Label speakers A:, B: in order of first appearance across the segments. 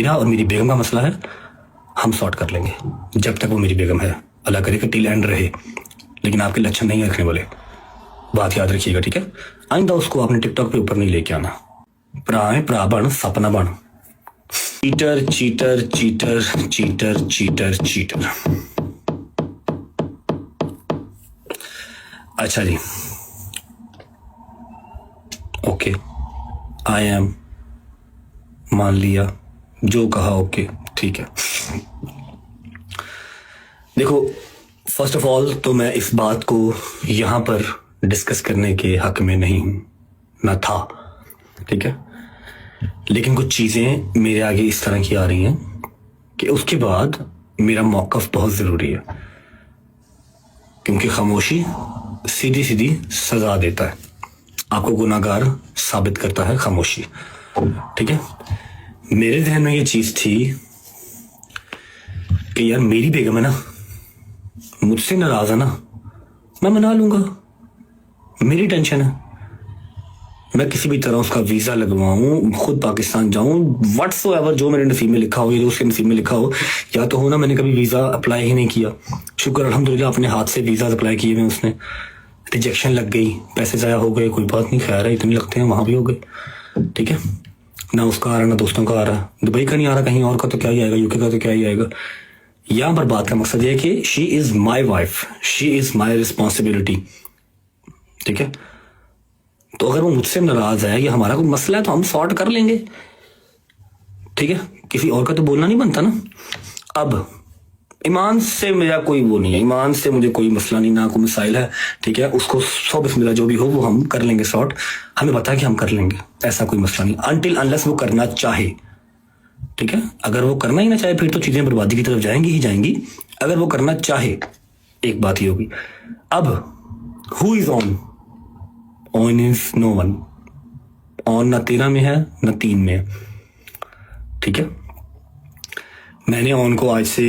A: मेरा और मेरी बेगम का मसला है, हम सॉर्ट कर लेंगे जब तक वो मेरी बेगम है। अल्लाह करे कि टिल एंड रहे, लेकिन आपके लक्षण नहीं रखने वाले, बात याद रखिएगा, ठीक है। आइंदा उसको आपने टिकटॉक पे ऊपर नहीं लेके आना। प्रा बन सपना बन। Cheater cheater cheater cheater cheater cheater. अच्छा जी, ओके, आई एम, मान लिया, जो कहा ओके, ठीक है। देखो, फर्स्ट ऑफ ऑल तो मैं इस बात को यहां पर डिस्कस करने के हक में नहीं हूं, ना था, ठीक है। लेकिन कुछ चीजें मेरे आगे इस तरह की आ रही हैं कि उसके बाद मेरा मौकफ बहुत जरूरी है, क्योंकि खामोशी सीधी सीधी सजा देता है, आपको गुनाहगार साबित करता है खामोशी, ठीक है। मेरे जहन में ये चीज थी कि यार मेरी बेगम है ना, मुझसे नाराज है ना, मैं मना लूंगा, मेरी टेंशन है, मैं किसी भी तरह उसका वीजा लगवाऊं, खुद पाकिस्तान जाऊं, व्हाट्सोएवर जो मेरे नसीब में लिखा हो या जो उसके नसीब में लिखा हो। या तो हो ना, मैंने कभी वीजा अप्लाई ही नहीं किया, शुक्र अल्हम्दुलिल्लाह अपने हाथ से वीजा अप्लाई किए हुए, उसने रिजेक्शन लग गई, पैसे जाया हो गए, कोई बात नहीं, खैर है, इतने लगते हैं, वहां भी हो गए, ठीक है। ना उसका आ रहा, ना दोस्तों का आ रहा, दुबई का नहीं आ रहा, कहीं और का तो क्या ही आएगा, यूके का तो क्या ही आएगा। यहाँ पर बात का मकसद यह है कि she is my wife, she is my responsibility, ठीक है। तो अगर वो मुझसे नाराज है या हमारा कोई मसला है तो हम सॉर्ट कर लेंगे, ठीक है, किसी और का तो बोलना नहीं बनता ना। अब ईमान से मेरा कोई वो नहीं है, ईमान से मुझे कोई मसला नहीं, ना कोई मिसाइल है, ठीक है। उसको 100 बिस्मिल्लाह जो भी हो वो हम कर लेंगे सॉर्ट, हमें पता है कि हम कर लेंगे, ऐसा कोई मसला नहीं, अनटिल अनलेस वो करना चाहे, ठीक है। अगर वो करना ही ना चाहे फिर तो चीजें बर्बादी की तरफ जाएंगी ही जाएंगी। अगर वो करना चाहे, एक बात ही होगी। अब who is on? On is no one, on ना 13 में है ना 3 में है, ठीक है। मैंने ऑन को आज से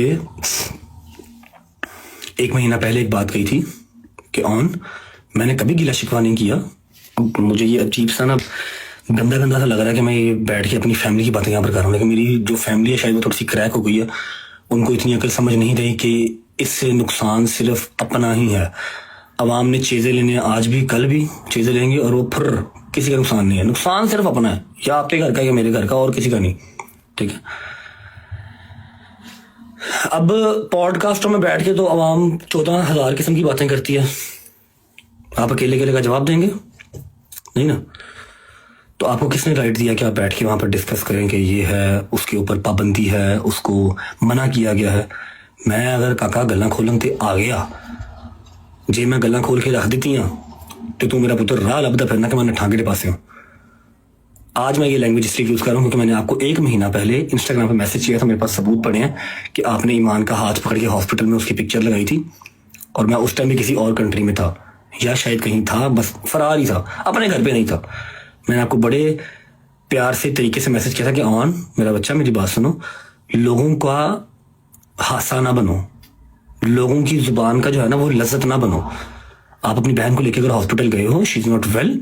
A: 1 महीना पहले एक बात कही थी कि ऑन, मैंने कभी गिला शिकवा नहीं किया। मुझे ये अजीब सा ना गंदा गंदा सा लग रहा है कि मैं ये बैठ के अपनी फैमिली की बातें यहाँ पर कर रहा हूँ, लेकिन मेरी जो फैमिली है शायद वो थोड़ी सी क्रैक हो गई है, उनको इतनी अकल समझ नहीं रही कि इससे नुकसान सिर्फ अपना ही है। अवाम ने चीजें लेने, आज भी कल भी चीजें लेंगे और वो फिर किसी का नुकसान नहीं है, नुकसान सिर्फ अपना है, या आपके घर का या मेरे घर का, और किसी का नहीं, ठीक है। अब पॉडकास्टों में बैठ के तो अवाम 14,000 किस्म की बातें करती है, आप अकेले अकेले का जवाब देंगे नहीं ना। तो आपको किसने राइट दिया कि आप बैठ के वहां पर डिस्कस करें कि ये है, उसके ऊपर पाबंदी है, उसको मना किया गया है। मैं अगर काका गल्ला खोलन ते आ गया, जे मैं गल्ला खोल के रख दी तो तू मेरा पुत्र राह लभदा फिरना कि मैंने ठांगे पासे हूं। आज मैं ये लैंग्वेज इसलिए यूज कर रहा हूं क्योंकि मैंने आपको 1 महीना पहले इंस्टाग्राम पे मैसेज किया था, मेरे पास सबूत पड़े हैं कि आपने ईमान का हाथ पकड़ के हॉस्पिटल में उसकी पिक्चर लगाई थी, और मैं उस टाइम भी किसी और कंट्री में था, या शायद कहीं था, बस फरार ही था, अपने घर पे नहीं था। मैंने आपको बड़े प्यार से तरीके से मैसेज किया था कि ऑन, मेरा बच्चा मेरी बात सुनो, लोगों का हासा ना बनो, लोगों की जुबान का जो है ना वो लज्जत ना बनो। आप अपनी बहन को लेकर अगर हॉस्पिटल गए हो, शी इज नॉट वेल,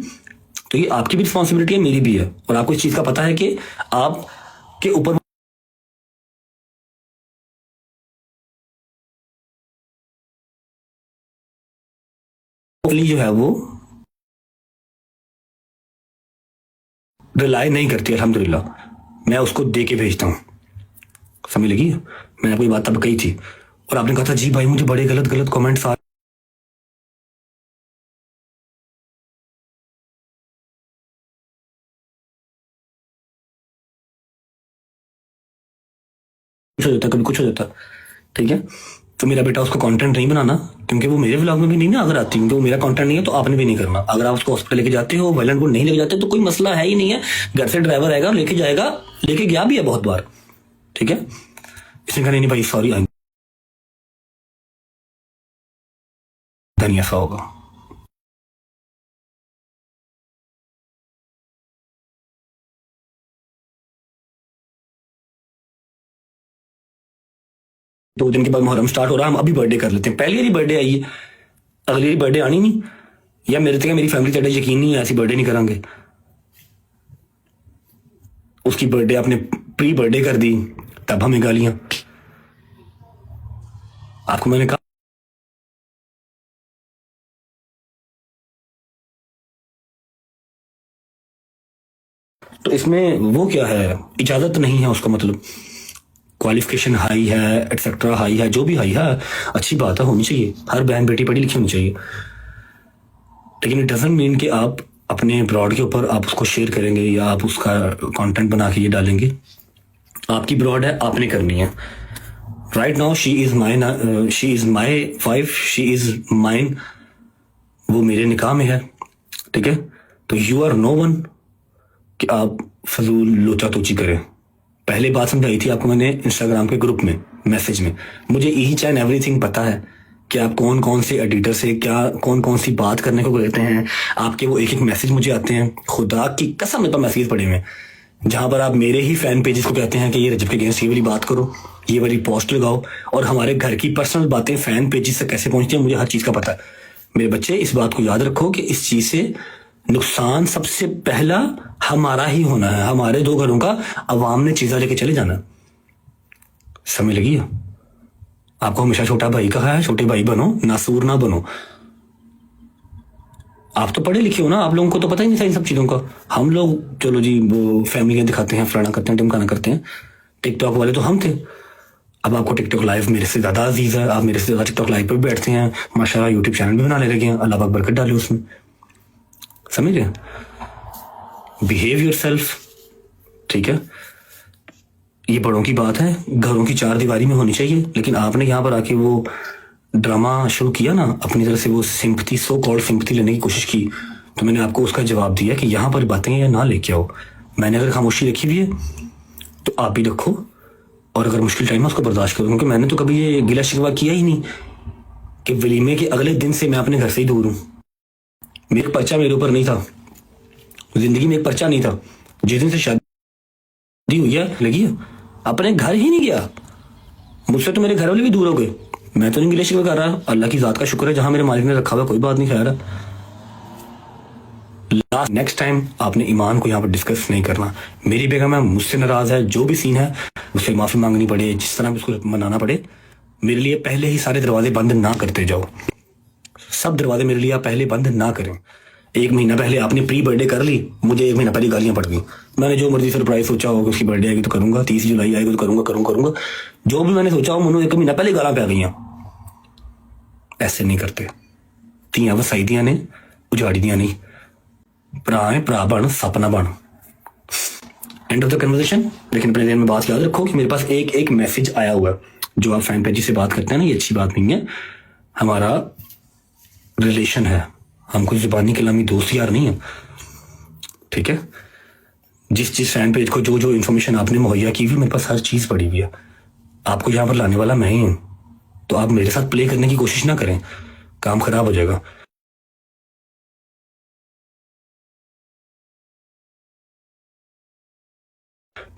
A: तो ये आपकी भी रिस्पॉन्सिबिलिटी है, मेरी भी है, और आपको इस चीज का पता है कि आपके ऊपर जो है वो रिलाई नहीं करती, अल्हम्दुलिल्लाह मैं उसको दे के भेजता हूँ, समझ लगी। मैंने आपको ये बात तब कही थी, और आपने कहा था जी भाई मुझे बड़े गलत गलत कमेंट्स आ कुछ हो जाता, कभी कुछ हो जाता, ठीक है। तो मेरा बेटा उसको कंटेंट नहीं बनाना, क्योंकि वो मेरे व्लॉग में भी नहीं ना अगर आती, क्योंकि वो मेरा कंटेंट नहीं है, तो आपने भी नहीं करना। अगर आप उसको हॉस्पिटल लेके जाते हो, वायलेंट को नहीं लेके जाते, तो कोई मसला है ही नहीं है, घर से ड्राइवर आएगा लेके जाएगा, लेके गया भी है बहुत बार, ठीक है। इसने कहा नहीं भाई सॉरी, धनिया सा होगा। दो दिन के बाद मुहर्रम स्टार्ट हो रहा है, हम अभी बर्थडे कर लेते हैं, पहले ही बर्थडे आई है, अगली बर्थडे आनी नहीं, या मेरे तक मेरी फैमिली तेरा यकीन नहीं है, ऐसी बर्थडे नहीं करांगे। उसकी बर्थडे आपने प्री बर्थडे कर दी तब हमें गालियां। आपको मैंने कहा तो इसमें वो क्या है, इजाजत नहीं है उसका मतलब। क्वालिफिकेशन हाई है, एटसेट्रा हाई है, जो भी हाई है अच्छी बात है, होनी चाहिए। हर बहन बेटी पढ़ी लिखी होनी चाहिए, लेकिन इट डजंट मीन कि आप अपने ब्रॉड के ऊपर आप उसको शेयर करेंगे या आप उसका कंटेंट बना के ये डालेंगे। आपकी ब्रॉड है, आपने करनी है। Right now she is my wife, she is mine, वो मेरे निकाह में है, ठीक है। तो यू आर नो वन कि आप फजूल लोचा तोची करें। पहले बात समझाई थी आपको मैंने इंस्टाग्राम के ग्रुप में, मैसेज में। मुझे ईच एंड एवरीथिंग पता है कि आप कौन कौन से एडिटर से क्या कौन कौन सी बात करने को कहते हैं। आपके वो एक एक मैसेज मुझे आते हैं, खुदा की कसम मेरे पास मैसेज पड़े हुए जहां पर आप मेरे ही फैन पेजेस को कहते हैं कि ये रजब के अगेंस्ट ये वाली बात करो, ये वाली पोस्ट लगाओ। और हमारे घर की पर्सनल बातें फैन पेजेस से कैसे पहुंचती हैं मुझे हर चीज का पता है। मेरे बच्चे इस बात को याद रखो कि इस चीज से नुकसान सबसे पहला हमारा ही होना है। हमारे दो घरों का अवाम ने चीजा लेके चले जाना। समझ लगी है? आपको हमेशा छोटा भाई कहा है, छोटे भाई बनो, नासूर ना बनो। आप तो पढ़े लिखे हो ना, आप लोगों को तो पता ही नहीं था इन सब चीजों का। हम लोग चलो जी वो फैमिली दिखाते हैं, फलाना करते हैं, टिमकाना करते हैं। टिकटॉक वाले तो हम थे। अब आपको टिकटॉक लाइव मेरे से ज्यादा अजीज है, आप मेरे से ज्यादा टिकटॉक लाइव पर भी बैठते हैं। माशाल्लाह यूट्यूब चैनल भी बनाने लगे हैं, अल्लाह पाक बरकत डाले उसमें। समझ रहे? बिहेव योरसेल्फ, ठीक है। ये बड़ों की बात है, घरों की चार दीवारी में होनी चाहिए। लेकिन आपने यहाँ पर आके वो ड्रामा शुरू किया ना, अपनी तरफ से वो सिंपथी, सो कॉल्ड सिंपथी लेने की कोशिश की, तो मैंने आपको उसका जवाब दिया कि यहाँ पर बातें या ना लेके आओ। मैंने अगर खामोशी रखी हुई है तो आप भी रखो, और अगर मुश्किल टाइम है उसको बर्दाश्त करो। क्योंकि मैंने तो कभी ये गिला शिकवा किया ही नहीं कि वलीमे के अगले दिन से मैं अपने घर से ही दूर हूँ। मेरा पर्चा मेरे ऊपर नहीं था, जिंदगी में एक पर्चा नहीं था। जिस दिन से शादी हुई है लगी है, अपने घर ही नहीं गया। मुझसे तो मेरे घर वाले भी दूर हो गए। मैं तो नहीं गिले शिकवे कर रहा, अल्लाह की जात का शुक्र है जहां मेरे मालिक ने रखा हुआ, कोई बात नहीं। खैर लास्ट नेक्स्ट टाइम आपने ईमान को यहाँ पर डिस्कस नहीं करना। मेरी बेगम है, मुझसे नाराज है, जो भी सीन है उससे माफी मांगनी पड़े, जिस तरह भी उसको मनाना पड़े, मेरे लिए पहले ही सारे दरवाजे बंद ना करते जाओ। सब दरवाजे मेरे लिए आप पहले बंद ना करें। एक महीना पहले आपने प्री बर्थडे कर ली, मुझे एक महीना पहले गालियां पड़ गई। मैंने जो मर्जी सरप्राइज सोचा होगा, उसकी बर्थडे आएगी तो करूंगा, 30 जुलाई आएगी तो करूंगा। जो भी मैंने सोचा हो, मुझे एक महीना पहले गाला पै गई। ऐसे नहीं करते। तियां वसाई दियां ने, उजाड़ी दियां नहीं। भरा है, भरा बन, सपना बन। End of the conversation. लेकिन अपने दिन में बात याद रखो कि मेरे पास एक एक मैसेज आया हुआ है। जो आप फैन पेज से बात करते हैं ना, ये अच्छी बात नहीं है। हमारा रिलेशन है, हम कोई जुबानी कलामी दोस्त यार नहीं है, ठीक है। जिस फैन पेज को जो जो इन्फॉर्मेशन आपने मुहैया की हुई, मेरे पास हर चीज पड़ी हुई है। आपको यहाँ पर लाने वाला मैं ही हूं, तो आप मेरे साथ प्ले करने की कोशिश ना करें, काम खराब हो जाएगा।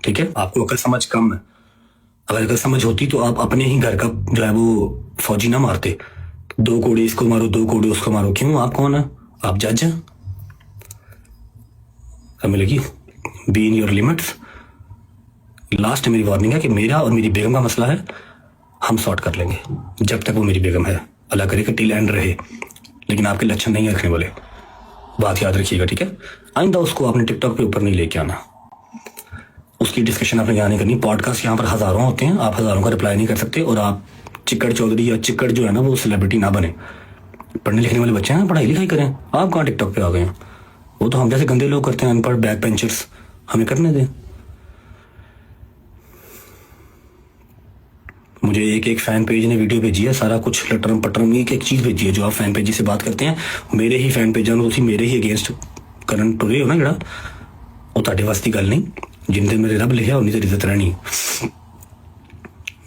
A: ठीक है, आपको अकल समझ कम है। अगर अकल समझ होती तो आप अपने ही घर का जो है वो फौजी ना मारते। 2 कोड़े इसको मारो, 2 कोड़े उसको मारो। क्यों? आप कौन है? आप जज हैं। हमें लगी be in your limits. Last मेरी वार्निंग है कि मेरा और मेरी बेगम का मसला है, हम सॉर्ट कर लेंगे जब तक वो मेरी बेगम है। अल्लाह करे कि टिल एंड रहे, लेकिन आपके लक्षण नहीं रखने वाले, बात याद रखिएगा, ठीक है। आइंदा उसको आपने टिकटॉक पे ऊपर नहीं लेके आना, उसकी डिस्कशन आपने यहाँ नहीं करनी। पॉडकास्ट यहाँ पर हजारों होते हैं, आप हजारों का रिप्लाई नहीं कर सकते। और आप चिक्कड़ चौधरी या चिक्कड़ जो है ना, वो सेलिब्रिटी ना बने। पढ़ने लिखने वाले बच्चे हैं, पढ़ाई लिखाई करें। आप कहाँ टिकटॉक पे आ गए हैं? वो तो हम जैसे गंदे लोग करते हैं, अनपढ़ बैक बेंचर्स, हमें करने दें। मुझे एक एक फैन पेज ने वीडियो भेजी है, सारा कुछ लटरम पटरम एक एक चीज भेजी है। जो आप फैन पेज से बात करते हैं, मेरे ही फैन पेज तुम मेरे ही अगेंस्ट करन टुरे हो ना, जरा वो ਤੁਹਾਡੇ वास्ती गल नहीं। जिन दिन मेरे रब लिखा उन्हीं तेरी इज्जत रहनी।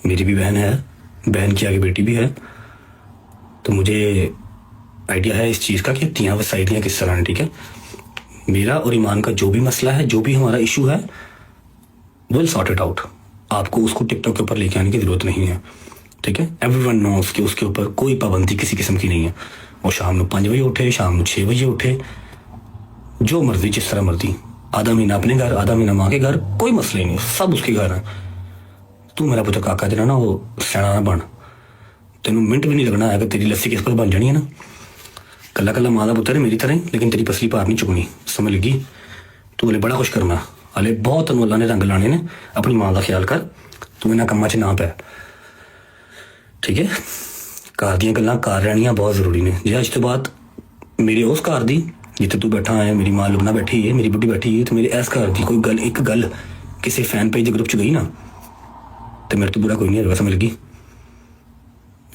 A: मेरी भी बहन है, बहन की आगे बेटी भी है, तो मुझे आइडिया है इस चीज का कि तियां वसाई दियां किस तरह है, ठीक है। मेरा और ईमान का जो भी मसला है, जो भी हमारा इशू है, विल सॉर्ट इट आउट। आपको उसको टिकटॉक के ऊपर लेके आने की जरूरत नहीं है, ठीक है। एवरीवन नोस कि उसके ऊपर कोई पाबंदी किसी किस्म की नहीं है। वो शाम को 5 बजे उठे, शाम को 6 बजे उठे, जो मर्जी जिस तरह मर्जी आधा महीना अपने घर, आधा महीना माँ के घर, कोई मसला ही नहीं, सब उसके घर है। तू मेरा पुत्र काका जरा ना वो सियाना ना बन, तेन मिनट भी नहीं लगना है कि तेरी लस्सी किस पर बन जानी है ना। कला कला माँ का पुत्र है मेरी तरह, लेकिन तेरी पसली पार नहीं चुकनी, समझ लगी। तू बोले बड़ा कुछ करना, हाले बहुत तेन अल्लाह ने रंग लाने ने, अपनी माँ का ख्याल कर, तू इन्होंने कम्मा च ना पै, ठीक है। घर दी गल्लां घर रहनियां बहुत जरूरी ने। जे अज तो बाद मेरे उस घर दी जिथे तू बैठा है, मेरी माँ लुबना बैठी है, मेरी बुढ़ी बैठी है, तो मेरे इस घर की कोई गल एक गल किसी फैन पेज के ग्रुप च गई ना, तो मेरे तो बुरा कोई नहीं होगा, समझ लगी,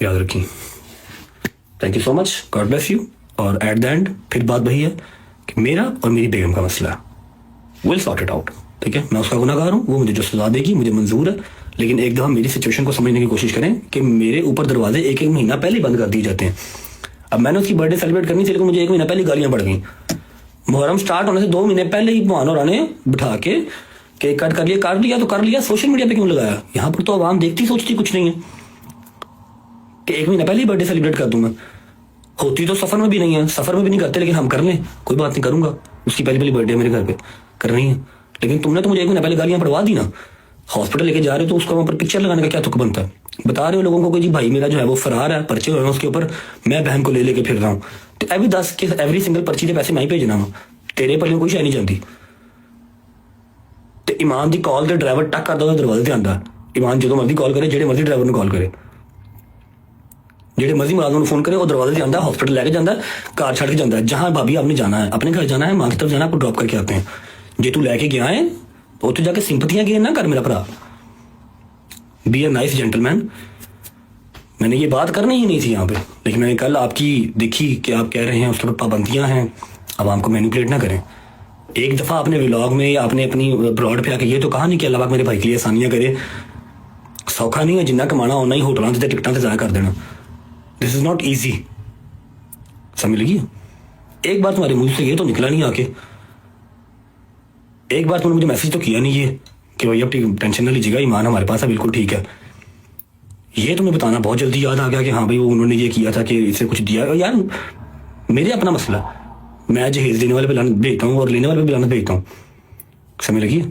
A: याद रखी। Thank you so much, God bless you. और एट द एंड फिर बात वही है कि मेरा और मेरी बेगम का मसला विल सॉर्ट इट आउट, ठीक है। मैं उसका गुनाहगार हूँ, वो मुझे जो सजा देगी मुझे मंजूर है, लेकिन एक दफ़ा मेरी सिचुएशन को समझने की कोशिश करें कि मेरे ऊपर दरवाजे एक एक महीना पहले बंद कर दिए जाते हैं। अब मैंने उसकी बर्थडे सेलिब्रेट करनी थी, लेकिन मुझे एक महीना पहले गालियां पड़ गई। मुहर्रम स्टार्ट होने से 2 महीने पहले ही मोहन और ने बिठा के केक कट कर लिया, काट लिया तो कर लिया, सोशल मीडिया पे क्यों लगाया? यहाँ पर तो आवाम देखती सोचती कुछ नहीं है कि 1 महीना पहले ही बर्थडे सेलिब्रेट कर दूं मैं। होती तो सफर में भी नहीं है, सफर में भी नहीं करते, लेकिन हम कर लें, कोई बात नहीं, करूंगा। उसकी पहली बर्थडे मेरे घर पे कर रही है, लेकिन तुमने तो मुझे 1 महीना पहले गालियां पड़वा दी ना। हॉस्पिटल लेके जा रहे हो तो उसको वहां पर पिक्चर लगाने का क्या तुक बनता है? बता रहे हो लोगों को कि जी भाई मेरा जो है वो फरार है, पर्चे हुए हैं उसके ऊपर, मैं बहन को ले लेके फिर रहा हूँ, तो एवरी 10 के एवरी सिंगल पर्ची के पैसे मैं ही भेजना वा, तेरे पल्ले कोई शह नहीं जाती। तो ईमान की कॉल तो ड्राइवर टक करता हुआ दरवाजे से आंदा, ईमान जो मर्जी कॉल करे, जेडे मर्जी ड्राइवर ने कॉल करे, जेडे मर्जी मुलाजम फोन करे, वो दरवाजे से आंदा, हॉस्पिटल लेके जाता है, कार छड़ के जाता है, जहां भाभी आपने जाना है, अपने घर जाना है, मां की तरफ जाना है, आपको ड्रॉप करके आते हैं। जे तू लैके गया है तो उत्थे जाके सिंपतियां गेन ना कर मेरा भरा, बी ए नाइस जेंटलमैन। मैंने ये बात करनी ही नहीं थी यहाँ पे, लेकिन मैंने कल आपकी देखी कि आप कह रहे हैं उसके ऊपर पाबंदियां हैं, अब आपको मैनिपुलेट ना करें। एक दफा आपने व्लॉग में या आपने अपनी ब्रॉड पे आके ये तो कहा नहीं कि अल्लाह पाक मेरे भाई के लिए आसानियां करे, सौखा नहीं है, जिन्ना कमाना उन्ना ही होटलों से टिकटां से जाया कर देना, दिस इज नॉट ईजी, समझ लगी। एक बार तुम्हारे मुंह से ये तो निकला नहीं आके, एक बार तुमने मुझे मैसेज तो किया नहीं ये कि भाई अब टेंशन ना लीजिएगा, ईमान हमारे पास है, बिल्कुल ठीक है। ये तुम्हें बताना बहुत जल्दी याद आ गया कि हाँ भाई वो उन्होंने ये किया था कि इसे कुछ दिया। यार मेरे अपना मसला, मैं जहेज देने वाले पे लानत भेजता हूँ और लेने वाले पे भी लानत भेजता हूँ, समझ लगी।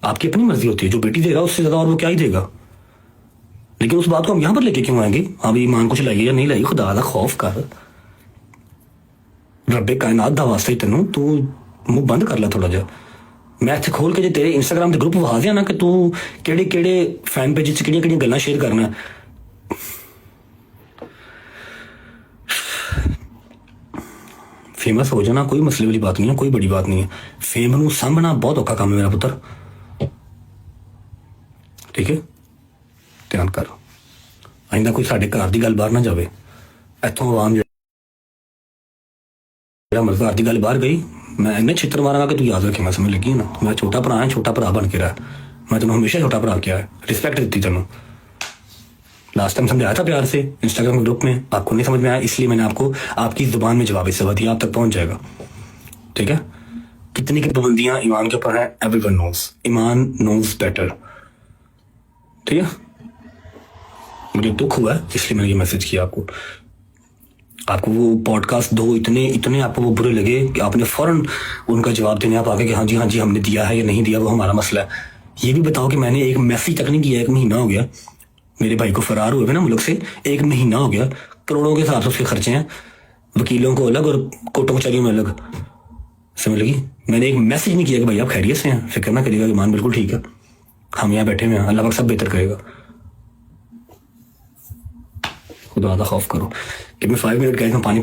A: आपकी अपनी मर्जी होती है, जो बेटी देगा उससे ज्यादा और वो क्या ही देगा। लेकिन उस बात को हम यहाँ पर लेके क्यों आएंगे? हाँ भाई ईमान कुछ लाइए या नहीं लाइए, खुदा का खौफ कर, रब्बे कायनात दा वास्ता ही तेनों तू मुंह बंद कर ला थोड़ा जा। मैं इत्थे खोल के जे तेरे इंस्टाग्राम के ग्रुप वहा दिया ना कि तू केड़े केड़े फैन पेज च केड़ियां गल्लां शेयर करना, फेमस हो जाना कोई मसले वाली बात नहीं है, कोई बड़ी बात नहीं है। फेम नूं सामभना बहुत औखा काम है मेरा पुत्र, ठीक है, ध्यान कर। आइंदा कोई साडे घर दी गल बाहर ना जावे, इत्थों आवाम मेरा मर्द घर की गल बाहर गई, मैं इन्हें छित्र मारांगा कि तू याद रखेगा, समझ लगी ना। मैं छोटा भरा है, छोटा भरा बन के रहा, मैं तेन हमेशा छोटा भरा किया है, रिस्पेक्ट दी तेन। लास्ट टाइम समझाया था प्यार से इंस्टाग्राम के ग्रुप में, आपको नहीं समझ में आया, इसलिए मैंने आपको आपकी जुबान में जवाब इससे दिया, आप तक पहुंच जाएगा, ठीक है। कितनी की पाबंदियां ईमान के ऊपर है, एवरीवन नोज, ईमान नोज बेटर, ठीक है। मुझे दुख हुआ है इसलिए मैंने ये मैसेज किया आपको। आपको वो पॉडकास्ट दो इतने इतने आपको वो बुरे लगे कि आपने फौरन उनका जवाब देने आप आगे कि हाँ जी हमने दिया है या नहीं दिया, वो हमारा मसला है। ये भी बताओ कि मैंने एक मैसेज तक नहीं किया, 1 महीना हो गया मेरे भाई को फरार हुए ना मुल्क से, 1 महीना हो गया, करोड़ों के हिसाब से उसके खर्चे हैं, वकीलों को अलग और कोर्टों कचहरियों में अलग, समझ लगी। मैंने एक मैसेज नहीं किया कि भाई आप खैरियत से हैं, फिक्र ना करिएगा, ईमान बिल्कुल ठीक है, हम यहाँ बैठे हुए हैं, अल्लाह पाक सब बेहतर करेगा, खुदा का खौफ करो। कि मैं 5 मिनट गए, मैं पानी